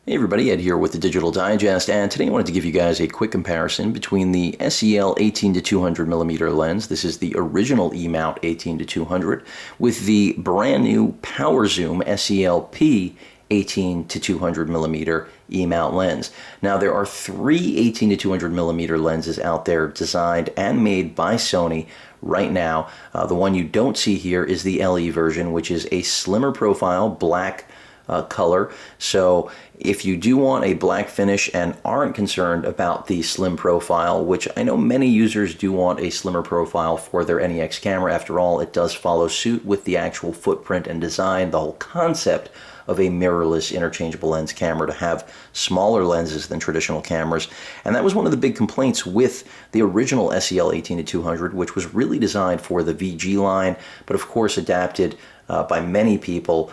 Hey everybody, Ed here with the Digital Digest, and today I wanted to give you guys a quick comparison between the SEL-18200mm lens, this is the original E-mount 18-200, with the brand new Power Zoom SELP-18200mm E-mount lens. Now there are three 18-200mm lenses out there designed and made by Sony right now. The one you don't see here is the LE version, which is a slimmer profile, black color. So if you do want a black finish and aren't concerned about the slim profile, which I know many users do want a slimmer profile for their NEX camera, after all, it does follow suit with the actual footprint and design, the whole concept of a mirrorless interchangeable lens camera to have smaller lenses than traditional cameras. And that was one of the big complaints with the original SEL-18200, which was really designed for the VG line, but of course adapted by many people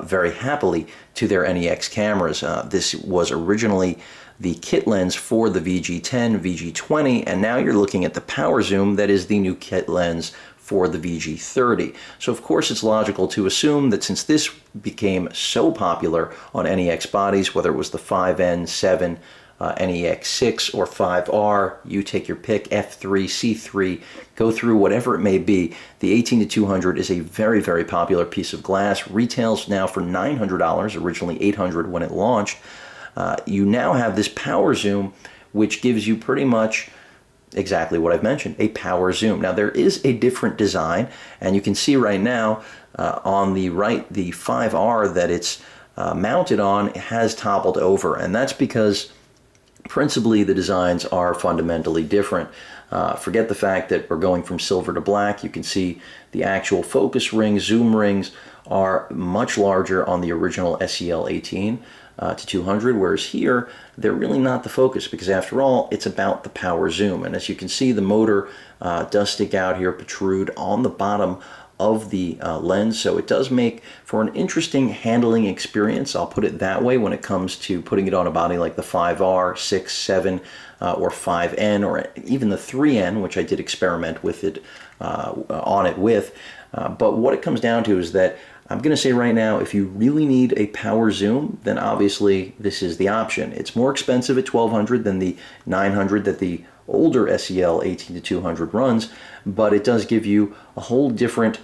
very happily to their NEX cameras. This was originally the kit lens for the VG10, VG20, and now you're looking at the Power Zoom that is the new kit lens for the VG30. So of course it's logical to assume that since this became so popular on NEX bodies, whether it was the 5N, 7, NEX6 or 5R, you take your pick, F3, C3, go through whatever it may be. The 18-200 is a very, very popular piece of glass. Retails now for $900, originally $800 when it launched. You now have this Power Zoom, which gives you pretty much exactly what I've mentioned, a Power Zoom. Now there is a different design, and you can see right now on the right, the 5R that it's mounted on has toppled over, and that's because principally the designs are fundamentally different. Forget the fact that we're going from silver to black. You can see the actual focus rings, zoom rings are much larger on the original SEL-18200, whereas here they're really not the focus, because after all it's about the Power Zoom. And as you can see, the motor does stick out here, protrude on the bottom of the lens, so it does make for an interesting handling experience, I'll put it that way, when it comes to putting it on a body like the 5R, 6, 7, or 5N, or even the 3N, which I did experiment with it on it with. But what it comes down to is that I'm going to say right now, if you really need a Power Zoom, then obviously this is the option. It's more expensive at $1,200 than the $900 that the older SEL-18200 runs, but it does give you a whole different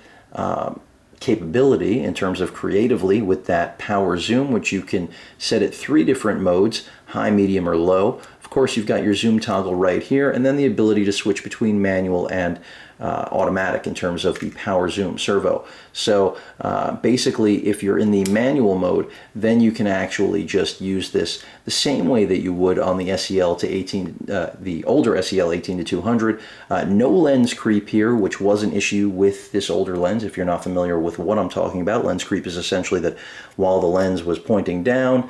capability in terms of creatively with that Power Zoom, which you can set at 3 different modes, high, medium, or low. Of course, you've got your zoom toggle right here, and then the ability to switch between manual and automatic in terms of the Power Zoom servo. So basically, if you're in the manual mode, then you can actually just use this the same way that you would on the the older SEL-18200. No lens creep here, which was an issue with this older lens. If you're not familiar with what I'm talking about, lens creep is essentially that while the lens was pointing down,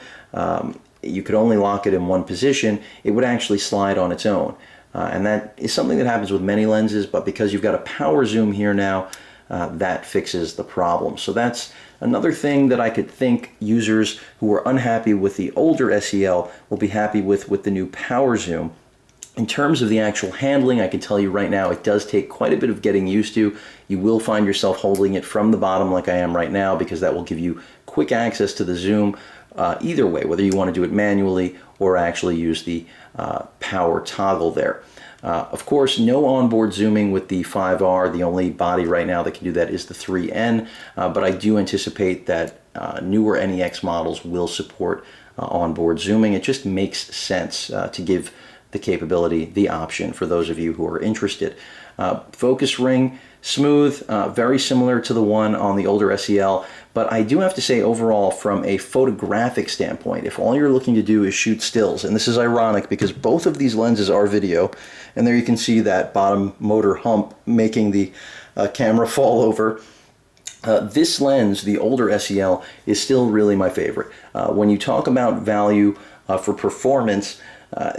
you could only lock it in one position, it would actually slide on its own. And that is something that happens with many lenses, but because you've got a Power Zoom here now, that fixes the problem. So that's another thing that I could think users who are unhappy with the older SEL will be happy with the new Power Zoom. In terms of the actual handling, I can tell you right now, it does take quite a bit of getting used to. You will find yourself holding it from the bottom like I am right now, because that will give you quick access to the zoom either way, whether you want to do it manually or actually use the power toggle there. Of course, no onboard zooming with the 5R. The only body right now that can do that is the 3N, but I do anticipate that newer NEX models will support onboard zooming. It just makes sense to give the capability, the option for those of you who are interested. Focus ring, smooth, very similar to the one on the older SEL, but I do have to say overall from a photographic standpoint, if all you're looking to do is shoot stills, and this is ironic because both of these lenses are video, and there you can see that bottom motor hump making the camera fall over. This lens, the older SEL, is still really my favorite. When you talk about value for performance,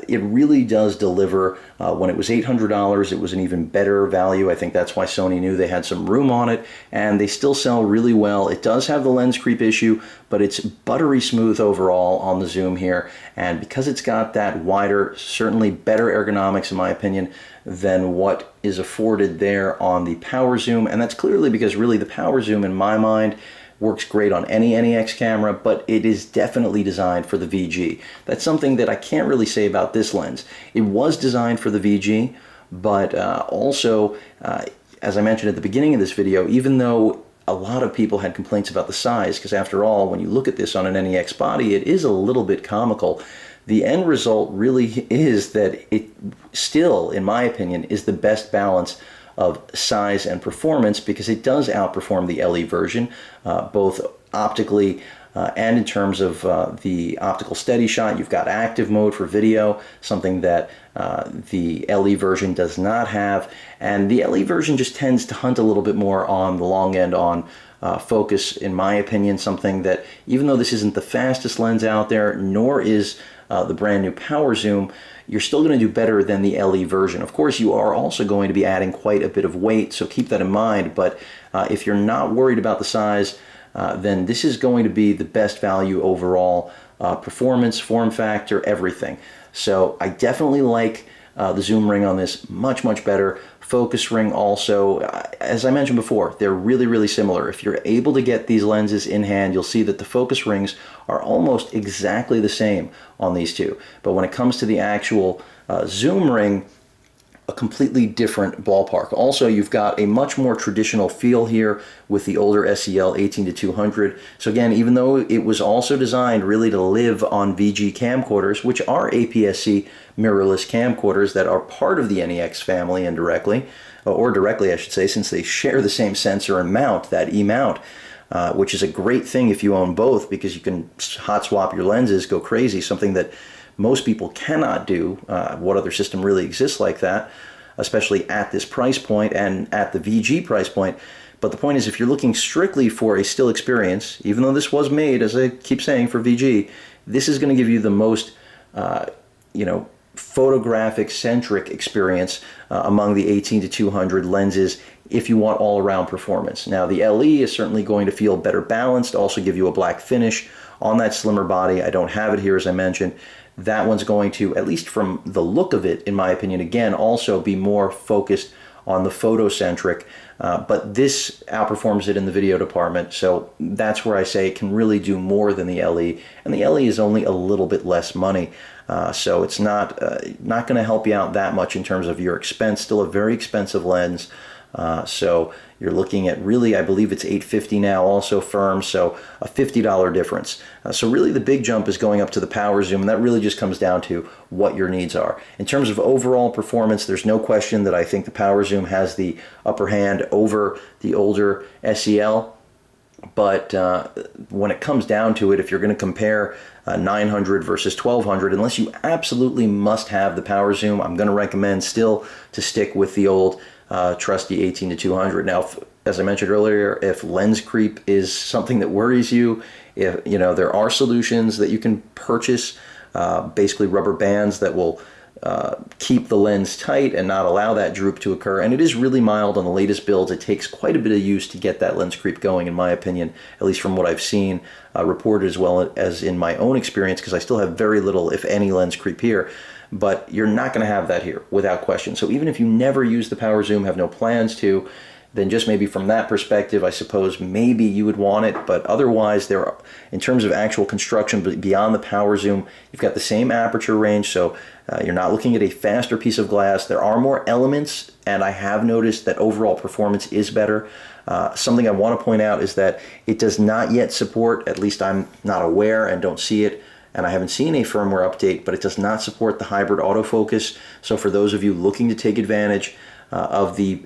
it really does deliver. When it was $800, it was an even better value. I think that's why Sony knew they had some room on it, and they still sell really well. It does have the lens creep issue, but it's buttery smooth overall on the zoom here, and because it's got that wider, certainly better ergonomics in my opinion than what is afforded there on the Power Zoom. And that's clearly because really the Power Zoom in my mind works great on any NEX camera, but it is definitely designed for the VG. That's something that I can't really say about this lens. It was designed for the VG, but also, as I mentioned at the beginning of this video, even though a lot of people had complaints about the size, because after all, when you look at this on an NEX body, it is a little bit comical. The end result really is that it still, in my opinion, is the best balance of size and performance, because it does outperform the LE version, both optically and in terms of the optical steady shot. You've got active mode for video, something that the LE version does not have, and the LE version just tends to hunt a little bit more on the long end on focus, in my opinion, something that, even though this isn't the fastest lens out there, nor is the brand new power zoom, you're still going to do better than the LE version. Of course, you are also going to be adding quite a bit of weight, so keep that in mind, but if you're not worried about the size, then this is going to be the best value overall, performance, form factor, everything. So I definitely like the zoom ring on this much, much better. Focus ring also, as I mentioned before, they're really, really similar. If you're able to get these lenses in hand, you'll see that the focus rings are almost exactly the same on these two. But when it comes to the actual zoom ring, a completely different ballpark. Also, you've got a much more traditional feel here with the older SEL-18200. So again, even though it was also designed really to live on VG camcorders, which are APS-C mirrorless camcorders that are part of the NEX family indirectly, or directly I should say, since they share the same sensor and mount, that E-mount, which is a great thing if you own both, because you can hot swap your lenses, go crazy, something that most people cannot do. What other system really exists like that, especially at this price point and at the VG price point? But the point is, if you're looking strictly for a still experience, even though this was made, as I keep saying, for VG, this is going to give you the most, photographic-centric experience among the 18-200 lenses if you want all-around performance. Now, the LE is certainly going to feel better balanced, also give you a black finish on that slimmer body. I don't have it here, as I mentioned. That one's going to, at least from the look of it, in my opinion, again, also be more focused on the photocentric, but this outperforms it in the video department, so that's where I say it can really do more than the LE, and the LE is only a little bit less money, so it's not going to help you out that much in terms of your expense. Still a very expensive lens. So you're looking at, really, I believe it's $850 now, also firm, so a $50 difference. So really the big jump is going up to the power zoom, and that really just comes down to what your needs are. In terms of overall performance, there's no question that I think the power zoom has the upper hand over the older SEL, but when it comes down to it, if you're going to compare 900 versus 1200, unless you absolutely must have the power zoom, I'm going to recommend still to stick with the old trusty 18-200. Now, as I mentioned earlier, if lens creep is something that worries you, if there are solutions that you can purchase, basically rubber bands that will keep the lens tight and not allow that droop to occur. And it is really mild on the latest builds. It takes quite a bit of use to get that lens creep going, in my opinion, at least from what I've seen reported, as well as in my own experience, because I still have very little, if any, lens creep here. But you're not going to have that here, without question. So even if you never use the power zoom, have no plans to, then just maybe from that perspective, I suppose maybe you would want it. But otherwise, there are, in terms of actual construction beyond the power zoom, you've got the same aperture range, so you're not looking at a faster piece of glass. There are more elements, and I have noticed that overall performance is better. Something I want to point out is that it does not yet support, at least I'm not aware and don't see it, and I haven't seen a firmware update, but it does not support the hybrid autofocus. So for those of you looking to take advantage of the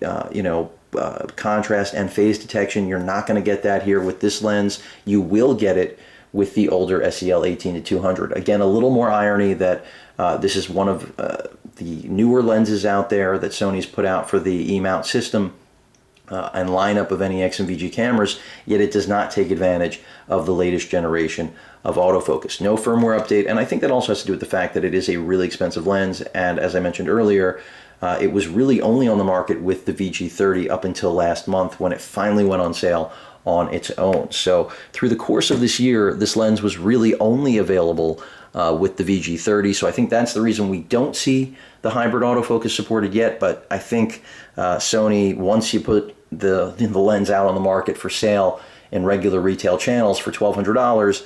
contrast and phase detection, you're not going to get that here with this lens. You will get it with the older SEL 18-200. Again, a little more irony that this is one of the newer lenses out there that Sony's put out for the E-mount system and lineup of NEX and VG cameras, yet it does not take advantage of the latest generation of autofocus. No firmware update, and I think that also has to do with the fact that it is a really expensive lens, and as I mentioned earlier, it was really only on the market with the VG30 up until last month, when it finally went on sale on its own. So through the course of this year, this lens was really only available with the VG30, so I think that's the reason we don't see the hybrid autofocus supported yet. But I think Sony, once you put the lens out on the market for sale, in regular retail channels for $1,200,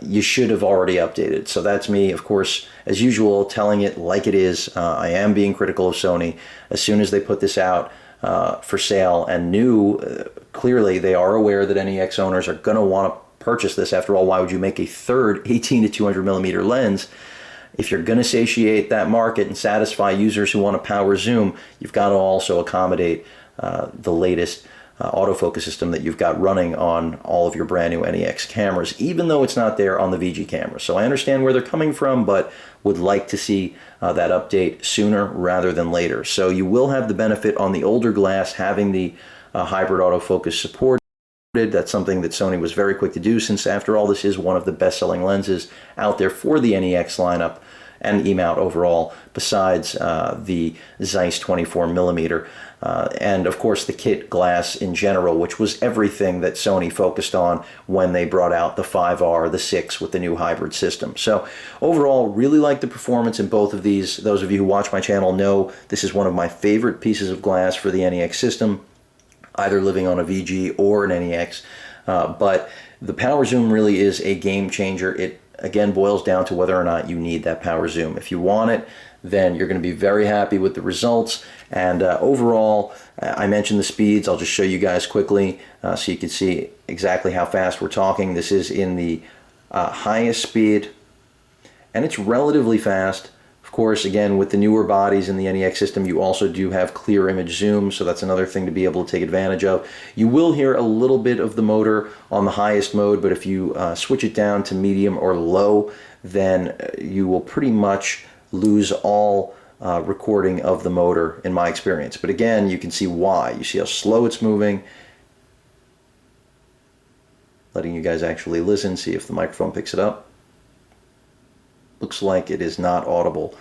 you should have already updated. So that's me, of course, as usual, telling it like it is. I am being critical of Sony. As soon as they put this out for sale and new, clearly they are aware that NEX owners are going to want to purchase this. After all, why would you make a third 18 to 200 millimeter lens? If you're going to satiate that market and satisfy users who want a power zoom, you've got to also accommodate the latest autofocus system that you've got running on all of your brand new NEX cameras, even though it's not there on the VG camera. So I understand where they're coming from, but would like to see that update sooner rather than later. So you will have the benefit on the older glass having the hybrid autofocus support. That's something that Sony was very quick to do, since after all, this is one of the best-selling lenses out there for the NEX lineup and E-mount overall, besides the Zeiss 24mm, and of course the kit glass in general, which was everything that Sony focused on when they brought out the 5R, the 6 with the new hybrid system. So overall, really like the performance in both of these. Those of you who watch my channel know this is one of my favorite pieces of glass for the NEX system, either living on a VG or an NEX. But the power zoom really is a game changer. It again boils down to whether or not you need that power zoom. If you want it, then you're going to be very happy with the results. And overall, I mentioned the speeds. I'll just show you guys quickly so you can see exactly how fast we're talking. This is in the highest speed, and it's relatively fast. Of course, again, with the newer bodies in the NEX system, you also do have clear image zoom, so that's another thing to be able to take advantage of. You will hear a little bit of the motor on the highest mode, but if you switch it down to medium or low, then you will pretty much lose all recording of the motor, in my experience. But again, you can see why. You see how slow it's moving. Letting you guys actually listen, see if the microphone picks it up. Looks like it is not audible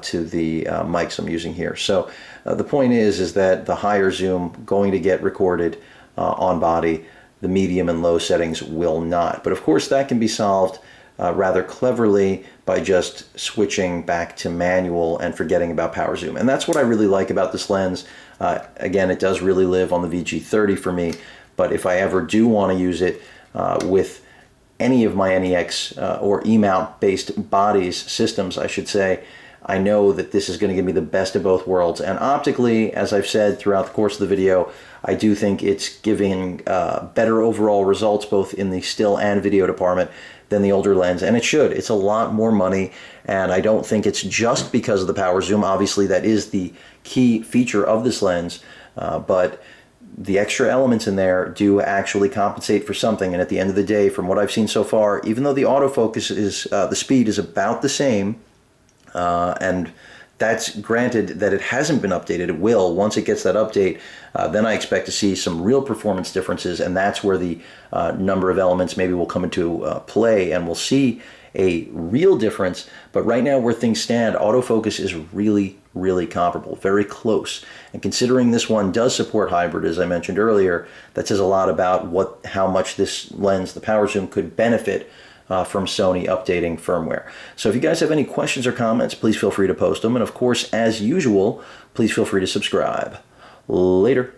to the mics I'm using here. So the point is that the higher zoom going to get recorded on body, the medium and low settings will not. But of course that can be solved rather cleverly by just switching back to manual and forgetting about power zoom. And that's what I really like about this lens. Again, it does really live on the VG30 for me, but if I ever do want to use it with any of my NEX or E-mount based bodies, systems I should say, I know that this is going to give me the best of both worlds. And optically, as I've said throughout the course of the video, I do think it's giving better overall results both in the still and video department than the older lens, and it should. It's a lot more money, and I don't think it's just because of the power zoom. Obviously that is the key feature of this lens, but the extra elements in there do actually compensate for something. And at the end of the day, from what I've seen so far, even though the autofocus is the speed is about the same, and that's granted that it hasn't been updated. It will once it gets that update. Then I expect to see some real performance differences, and that's where the number of elements maybe will come into play, and we'll see a real difference. But right now, where things stand, autofocus is really comparable, very close. And considering this one does support hybrid, as I mentioned earlier, that says a lot about how much this lens, the power zoom, could benefit from Sony updating firmware. So if you guys have any questions or comments, please feel free to post them. And of course, as usual, please feel free to subscribe. Later.